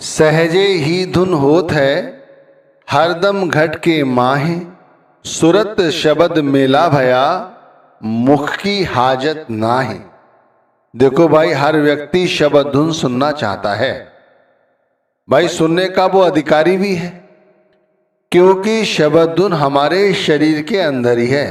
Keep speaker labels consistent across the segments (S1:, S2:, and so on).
S1: सहजे ही धुन होत है हरदम घट के माहे। सुरत शब्द मेला भया मुख की हाजत नाहे। देखो भाई, हर व्यक्ति शब्द धुन सुनना चाहता है। भाई सुनने का वो अधिकारी भी है, क्योंकि शब्द धुन हमारे शरीर के अंदर ही है।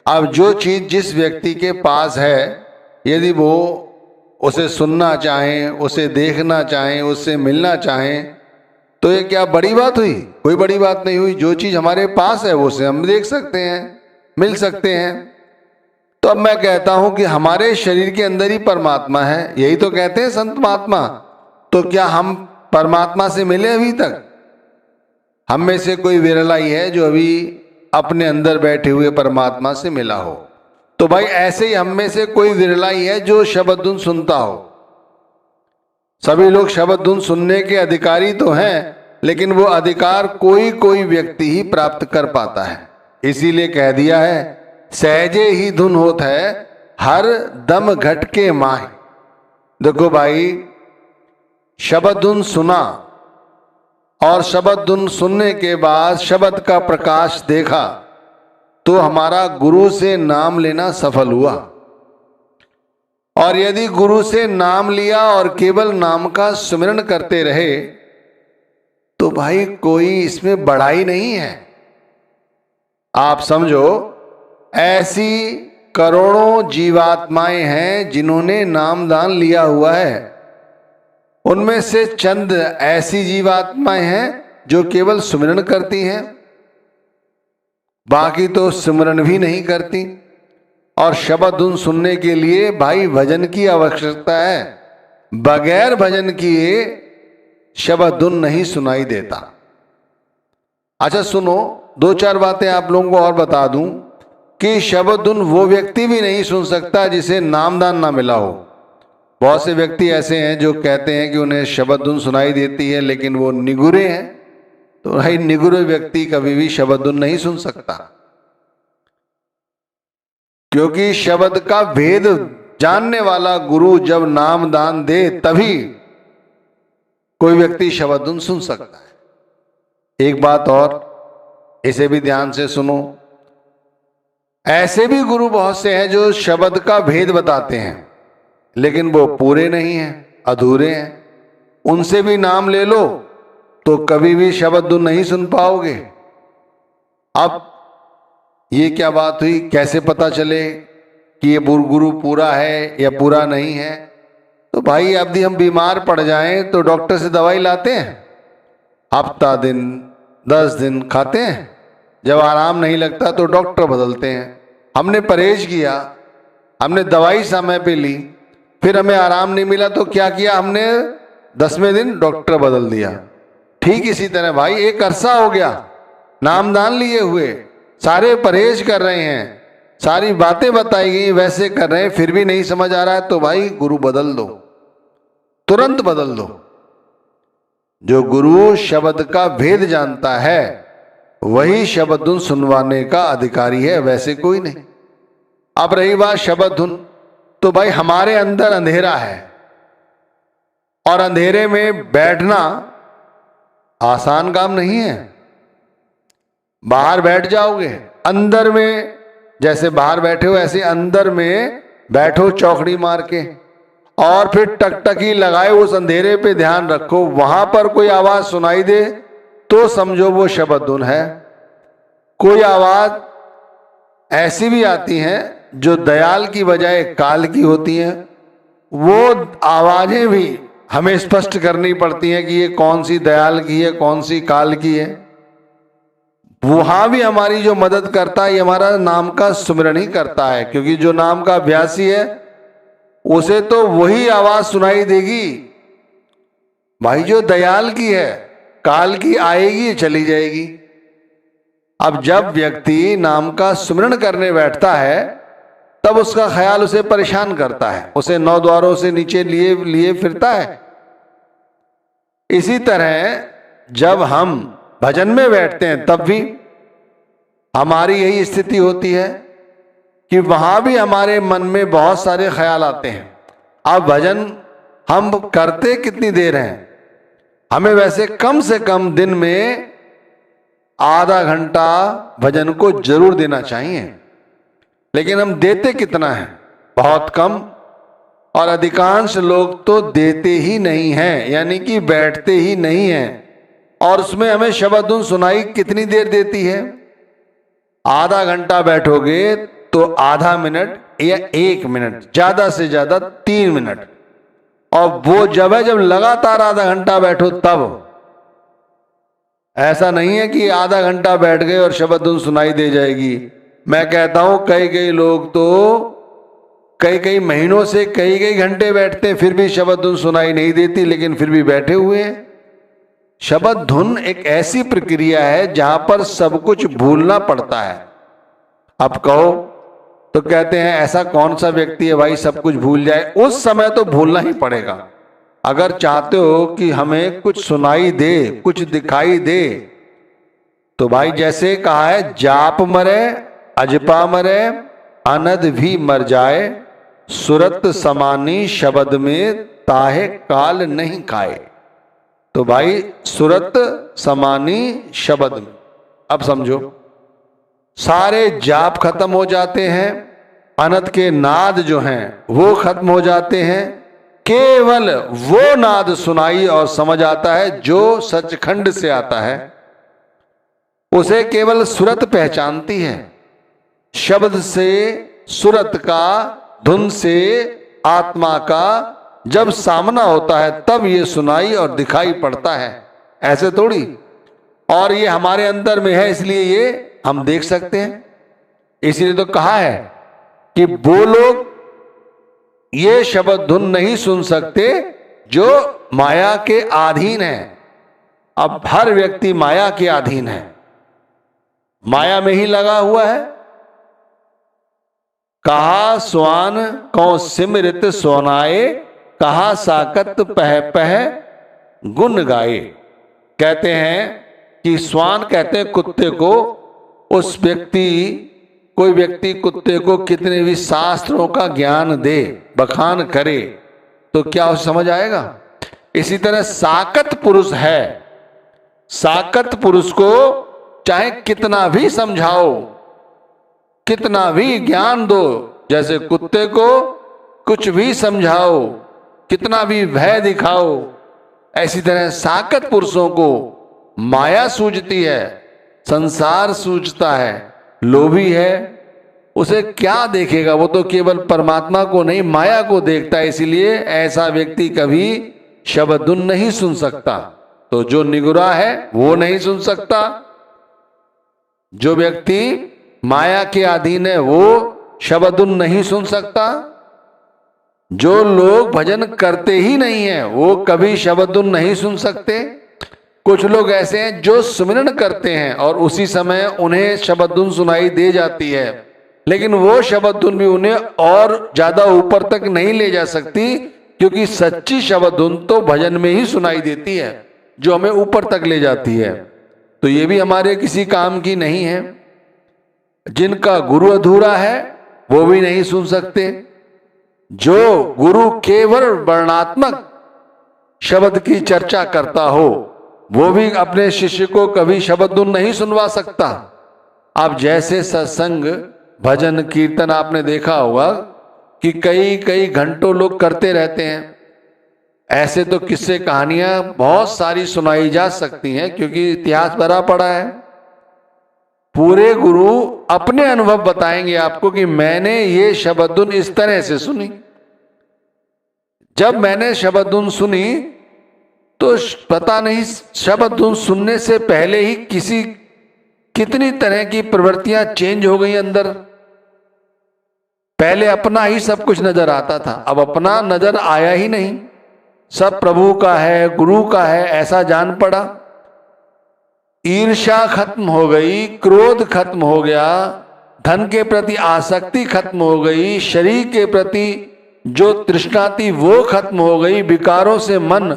S1: अब जो चीज जिस व्यक्ति के पास है, यदि वो उसे सुनना चाहें, उसे देखना चाहें, उससे मिलना चाहें, तो ये क्या बड़ी बात हुई? कोई बड़ी बात नहीं हुई। जो चीज हमारे पास है वो से हम देख सकते हैं, मिल सकते हैं। तो अब मैं कहता हूं कि हमारे शरीर के अंदर ही परमात्मा है, यही तो कहते हैं संत महात्मा। तो क्या हम परमात्मा से मिले अभी तक? हम में से कोई विरला ही है जो अभी अपने अंदर बैठे हुए परमात्मा से मिला हो। तो भाई ऐसे ही हम में से कोई विरला ही है जो शब्द धुन सुनता हो। सभी लोग शब्द धुन सुनने के अधिकारी तो हैं, लेकिन वो अधिकार कोई कोई व्यक्ति ही प्राप्त कर पाता है। इसीलिए कह दिया है सहजे ही धुन होत है हर दम घट के माहे। देखो भाई, शब्द धुन सुना और शब्द धुन सुनने के बाद शब्द का प्रकाश देखा तो हमारा गुरु से नाम लेना सफल हुआ। और यदि गुरु से नाम लिया और केवल नाम का सुमिरन करते रहे तो भाई कोई इसमें बड़ाई नहीं है। आप समझो, ऐसी करोड़ों जीवात्माएं हैं जिन्होंने नामदान लिया हुआ है। उनमें से चंद ऐसी जीवात्माएं हैं जो केवल सुमिरन करती हैं, बाकी तो सुमिरन भी नहीं करती। और शब्द धुन सुनने के लिए भाई भजन की आवश्यकता है। बगैर भजन किए शब्द धुन नहीं सुनाई देता। अच्छा सुनो, दो चार बातें आप लोगों को और बता दूं कि शब्द धुन वो व्यक्ति भी नहीं सुन सकता जिसे नामदान ना मिला हो। बहुत से व्यक्ति ऐसे हैं जो कहते हैं कि उन्हें शब्द धुन सुनाई देती है, लेकिन वो निगुरे हैं। तो भाई निगुरे व्यक्ति कभी भी शब्द धुन नहीं सुन सकता, क्योंकि शब्द का भेद जानने वाला गुरु जब नाम दान दे तभी कोई व्यक्ति शब्द धुन सुन सकता है। एक बात और, इसे भी ध्यान से सुनो। ऐसे भी गुरु बहुत से हैं जो शब्द का भेद बताते हैं, लेकिन वो पूरे नहीं हैं, अधूरे हैं। उनसे भी नाम ले लो तो कभी भी शब्द धुन नहीं सुन पाओगे। अब ये क्या बात हुई? कैसे पता चले कि ये गुरु पूरा है या पूरा नहीं है? तो भाई यदि हम बीमार पड़ जाएं तो डॉक्टर से दवाई लाते हैं, हफ्ता दिन 10 दिन खाते हैं, जब आराम नहीं लगता तो डॉक्टर बदलते हैं। हमने परहेज किया, हमने दवाई समय पे ली, फिर हमें आराम नहीं मिला तो क्या किया हमने? 10वें दिन डॉक्टर बदल दिया। ठीक इसी तरह भाई एक अरसा हो गया नामदान लिए हुए, सारे परहेज कर रहे हैं, सारी बातें बताई गई वैसे कर रहे हैं, फिर भी नहीं समझ आ रहा है तो भाई गुरु बदल दो, तुरंत बदल दो। जो गुरु शब्द का भेद जानता है वही शब्द धुन सुनवाने का अधिकारी है, वैसे कोई नहीं। अब रही बात शब्द धुन, तो भाई हमारे अंदर अंधेरा है और अंधेरे में बैठना आसान काम नहीं है। बाहर बैठ जाओगे, अंदर में जैसे बाहर बैठे हो ऐसे अंदर में बैठो चौकड़ी मार के, और फिर टकटकी लगाए उस अंधेरे पे ध्यान रखो। वहां पर कोई आवाज सुनाई दे तो समझो वो शब्द धुन है। कोई आवाज ऐसी भी आती हैं जो दयाल की बजाय काल की होती हैं। वो आवाजें भी हमें स्पष्ट करनी पड़ती हैं कि ये कौन सी दयाल की है, कौन सी काल की है। वहां भी हमारी जो मदद करता है ये हमारा नाम का सुमिरन ही करता है, क्योंकि जो नाम का अभ्यासी है उसे तो वही आवाज सुनाई देगी। भाई जो दयाल की है, काल की आएगी चली जाएगी। अब जब व्यक्ति नाम का सुमिरन करने बैठता है तब उसका ख्याल उसे परेशान करता है, उसे 9 द्वारों से नीचे लिए लिए फिरता है। इसी तरह जब हम भजन में बैठते हैं तब भी हमारी यही स्थिति होती है कि वहां भी हमारे मन में बहुत सारे ख्याल आते हैं। अब भजन हम करते कितनी देर हैं? हमें वैसे कम से कम दिन में आधा घंटा भजन को जरूर देना चाहिए, लेकिन हम देते कितना है? बहुत कम। और अधिकांश लोग तो देते ही नहीं हैं, यानी कि बैठते ही नहीं हैं। और उसमें हमें शब्द धुन सुनाई कितनी देर देती है? आधा घंटा बैठोगे तो आधा मिनट या 1 मिनट, ज्यादा से ज्यादा 3 मिनट। और वो जब लगातार आधा घंटा बैठो तब। ऐसा नहीं है कि आधा घंटा बैठ गए और शब्द धुन सुनाई दे जाएगी। मैं कहता हूं कई लोग तो कई महीनों से कई घंटे बैठते हैं, फिर भी शब्द धुन सुनाई नहीं देती, लेकिन फिर भी बैठे हुए हैं। शब्द धुन एक ऐसी प्रक्रिया है जहां पर सब कुछ भूलना पड़ता है। अब कहो तो कहते हैं ऐसा कौन सा व्यक्ति है भाई सब कुछ भूल जाए? उस समय तो भूलना ही पड़ेगा। अगर चाहते हो कि हमें कुछ सुनाई दे, कुछ दिखाई दे, तो भाई जैसे कहा है, जाप मरे अजपा मरे अनद भी मर जाए, सुरत समानी शब्द में ताहे काल नहीं खाए। तो भाई सुरत समानी शब्द में, अब समझो, सारे जाप खत्म हो जाते हैं, अनंत के नाद जो हैं वो खत्म हो जाते हैं, केवल वो नाद सुनाई और समझ आता है जो सचखंड से आता है। उसे केवल सुरत पहचानती है। शब्द से, सुरत का, धुन से आत्मा का जब सामना होता है तब ये सुनाई और दिखाई पड़ता है, ऐसे थोड़ी। और ये हमारे अंदर में है, इसलिए ये हम देख सकते हैं। इसलिए तो कहा है कि वो लोग ये शब्द धुन नहीं सुन सकते जो माया के अधीन है। अब हर व्यक्ति माया के अधीन है, माया में ही लगा हुआ है। कहा स्वान कौ सिमरित सोनाए, कहा साकत पह पह गुण गाए। कहते हैं कि स्वान कहते हैं कुत्ते को। उस व्यक्ति, कोई व्यक्ति कुत्ते को कितने भी शास्त्रों का ज्ञान दे, बखान करे, तो क्या उसे समझ आएगा? इसी तरह साकत पुरुष है, साकत पुरुष को चाहे कितना भी समझाओ, कितना भी ज्ञान दो, जैसे कुत्ते को कुछ भी समझाओ, कितना भी भय दिखाओ, ऐसी तरह साकत पुरुषों को माया सूझती है, संसार सूझता है। लोभी है, उसे क्या देखेगा? वो तो केवल परमात्मा को नहीं, माया को देखता है। इसीलिए ऐसा व्यक्ति कभी शब्द धुन नहीं सुन सकता। तो जो निगुरा है वो नहीं सुन सकता। जो व्यक्ति माया के अधीन है वो शब्द धुन नहीं सुन सकता। जो लोग भजन करते ही नहीं है वो कभी शब्द धुन नहीं सुन सकते। कुछ लोग ऐसे हैं जो सुमिरन करते हैं और उसी समय उन्हें शब्द धुन सुनाई दे जाती है, लेकिन वो शब्द धुन भी उन्हें और ज्यादा ऊपर तक नहीं ले जा सकती, क्योंकि सच्ची शब्द धुन तो भजन में ही सुनाई देती है जो हमें ऊपर तक ले जाती है। तो ये भी हमारे किसी काम की नहीं है। जिनका गुरु अधूरा है वो भी नहीं सुन सकते। जो गुरु केवल वर्णात्मक शब्द की चर्चा करता हो वो भी अपने शिष्य को कभी शब्द धुन नहीं सुनवा सकता। अब जैसे सत्संग, भजन, कीर्तन आपने देखा होगा कि कई घंटों लोग करते रहते हैं। ऐसे तो किस्से कहानियां बहुत सारी सुनाई जा सकती हैं, क्योंकि इतिहास भरा पड़ा है। पूरे गुरु अपने अनुभव बताएंगे आपको कि मैंने ये शब्द धुन इस तरह से सुनी। जब मैंने शब्द धुन सुनी तो पता नहीं शब्द धुन सुनने से पहले ही कितनी तरह की प्रवृत्तियां चेंज हो गई अंदर। पहले अपना ही सब कुछ नजर आता था, अब अपना नजर आया ही नहीं, सब प्रभु का है, गुरु का है, ऐसा जान पड़ा। ईर्ष्या खत्म हो गई, क्रोध खत्म हो गया, धन के प्रति आसक्ति खत्म हो गई, शरीर के प्रति जो तृष्णा थी वो खत्म हो गई, विकारों से मन,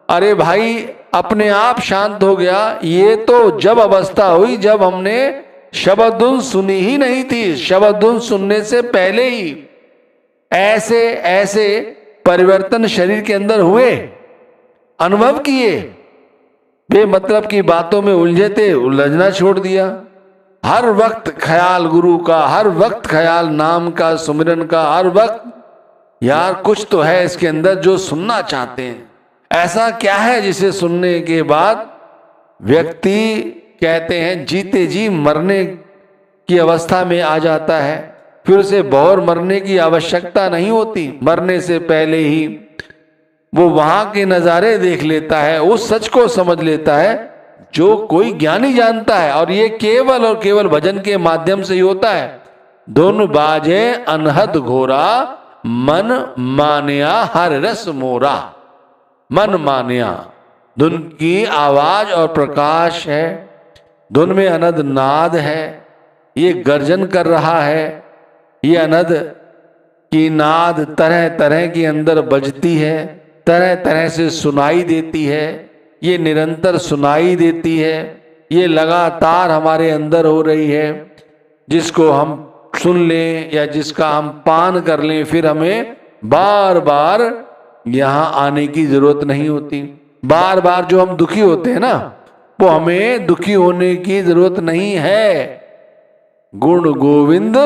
S1: अरे भाई, अपने आप शांत हो गया। ये तो जब अवस्था हुई जब हमने शब्द धुन सुनी ही नहीं थी। शब्द धुन सुनने से पहले ही ऐसे परिवर्तन शरीर के अंदर हुए, अनुभव किए। बेमतलब की बातों में उलझे थे, उलझना छोड़ दिया। हर वक्त ख्याल गुरु का, हर वक्त ख्याल नाम का, सुमिरन का, हर वक्त यार कुछ तो है इसके अंदर जो सुनना चाहते हैं। ऐसा क्या है जिसे सुनने के बाद व्यक्ति कहते हैं जीते जी मरने की अवस्था में आ जाता है। फिर उसे बहुत मरने की आवश्यकता नहीं होती, मरने से पहले ही वो वहां के नजारे देख लेता है, उस सच को समझ लेता है जो कोई ज्ञानी जानता है। और ये केवल और केवल भजन के माध्यम से ही होता है। धुन बाजे अनहद घोरा, मन मानिया हर रस मोरा। मन मानिया, धुन की आवाज और प्रकाश है, धुन में अनहद नाद है, ये गर्जन कर रहा है। ये अनहद की नाद तरह तरह के अंदर बजती है, तरह तरह से सुनाई देती है, ये निरंतर सुनाई देती है, ये लगातार हमारे अंदर हो रही है। जिसको हम सुन लें या जिसका हम पान कर लें, फिर हमें बार बार यहाँ आने की जरूरत नहीं होती। बार बार जो हम दुखी होते हैं ना, वो हमें दुखी होने की जरूरत नहीं है। गुण गोविंद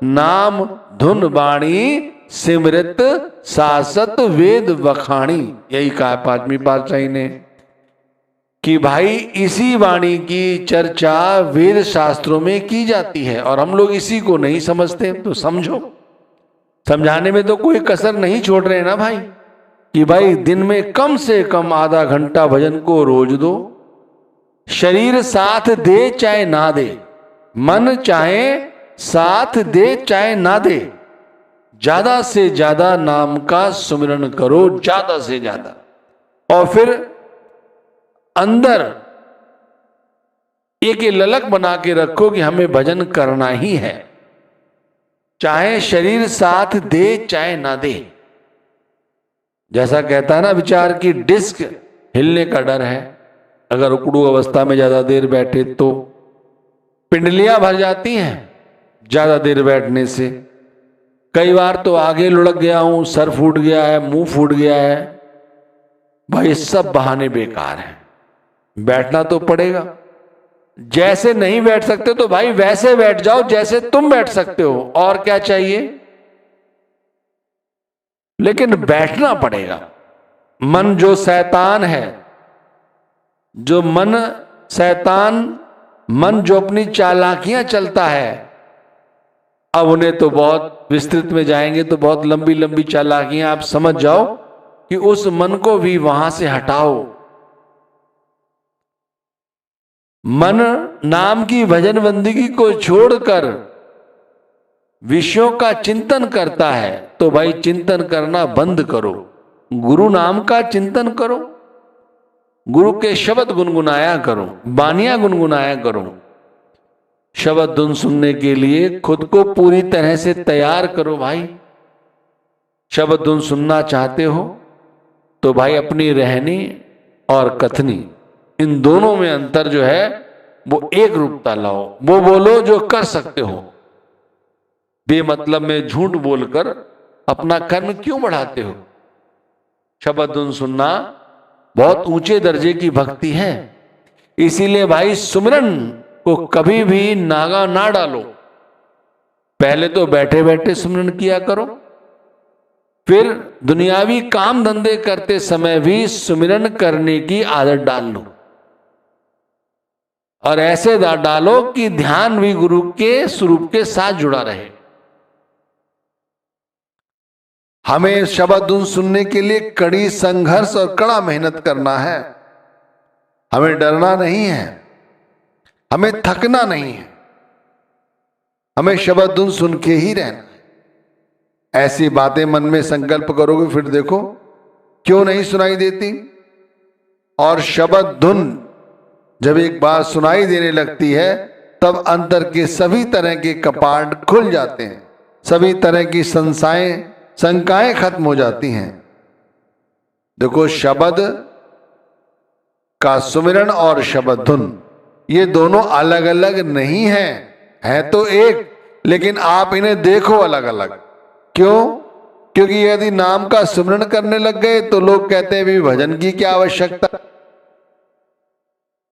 S1: नाम धुन बाणी, सिमृत सासत वेद वखाणी। यही कहा पांचवी पातशाही ने कि भाई इसी वाणी की चर्चा वेद शास्त्रों में की जाती है और हम लोग इसी को नहीं समझते। तो समझो, समझाने में तो कोई कसर नहीं छोड़ रहे ना भाई, कि भाई दिन में कम से कम आधा घंटा भजन को रोज दो। शरीर साथ दे चाहे ना दे, मन चाहे साथ दे चाहे ना दे, ज्यादा से ज्यादा नाम का सुमिरन करो, ज्यादा से ज्यादा। और फिर अंदर एक ललक बना के रखो कि हमें भजन करना ही है, चाहे शरीर साथ दे चाहे ना दे। जैसा कहता है ना विचार की डिस्क हिलने का डर है, अगर उकड़ू अवस्था में ज्यादा देर बैठे तो पिंडलियां भर जाती हैं ज्यादा देर बैठने से। कई बार तो आगे लुढ़क गया हूं, सर फूट गया है, मुंह फूट गया है। भाई सब बहाने बेकार हैं, बैठना तो पड़ेगा। जैसे नहीं बैठ सकते तो भाई वैसे बैठ जाओ जैसे तुम बैठ सकते हो, और क्या चाहिए, लेकिन बैठना पड़ेगा। मन जो शैतान है, जो मन शैतान, मन जो अपनी चालाकियां चलता है, अब उन्हें तो बहुत विस्तृत में जाएंगे तो बहुत लंबी लंबी चालाकियां, आप समझ जाओ कि उस मन को भी वहां से हटाओ। मन नाम की भजन बंदगी को छोड़कर विषयों का चिंतन करता है, तो भाई चिंतन करना बंद करो, गुरु नाम का चिंतन करो, गुरु के शब्द गुनगुनाया करो, बानियां गुनगुनाया करो। शब्द धुन सुनने के लिए खुद को पूरी तरह से तैयार करो भाई। शब्द धुन सुनना चाहते हो तो भाई अपनी रहनी और कथनी, इन दोनों में अंतर जो है वो एक रूपता लाओ। वो बोलो जो कर सकते हो, बेमतलब में झूठ बोलकर अपना कर्म क्यों बढ़ाते हो। शब्द धुन सुनना बहुत ऊंचे दर्जे की भक्ति है, इसीलिए भाई सुमिरन को कभी भी नागा ना डालो। पहले तो बैठे बैठे सुमिरन किया करो, फिर दुनियावी काम धंधे करते समय भी सुमिरन करने की आदत डाल लो, और ऐसे डालो कि ध्यान भी गुरु के स्वरूप के साथ जुड़ा रहे। हमें शब्द धुन सुनने के लिए कड़ी संघर्ष और कड़ा मेहनत करना है। हमें डरना नहीं है, हमें थकना नहीं है, हमें शब्द धुन सुन के ही रहना है। ऐसी बातें मन में संकल्प करोगे, फिर देखो क्यों नहीं सुनाई देती। और शब्द धुन जब एक बार सुनाई देने लगती है, तब अंतर के सभी तरह के कपाट खुल जाते हैं, सभी तरह की शंकाएं खत्म हो जाती हैं। देखो, शब्द का सुमिरन और शब्द धुन ये दोनों अलग अलग नहीं हैं, तो एक, लेकिन आप इन्हें देखो अलग अलग। क्यों? क्योंकि यदि नाम का सुमिरन करने लग गए तो लोग कहते हैं भी भजन की क्या आवश्यकता,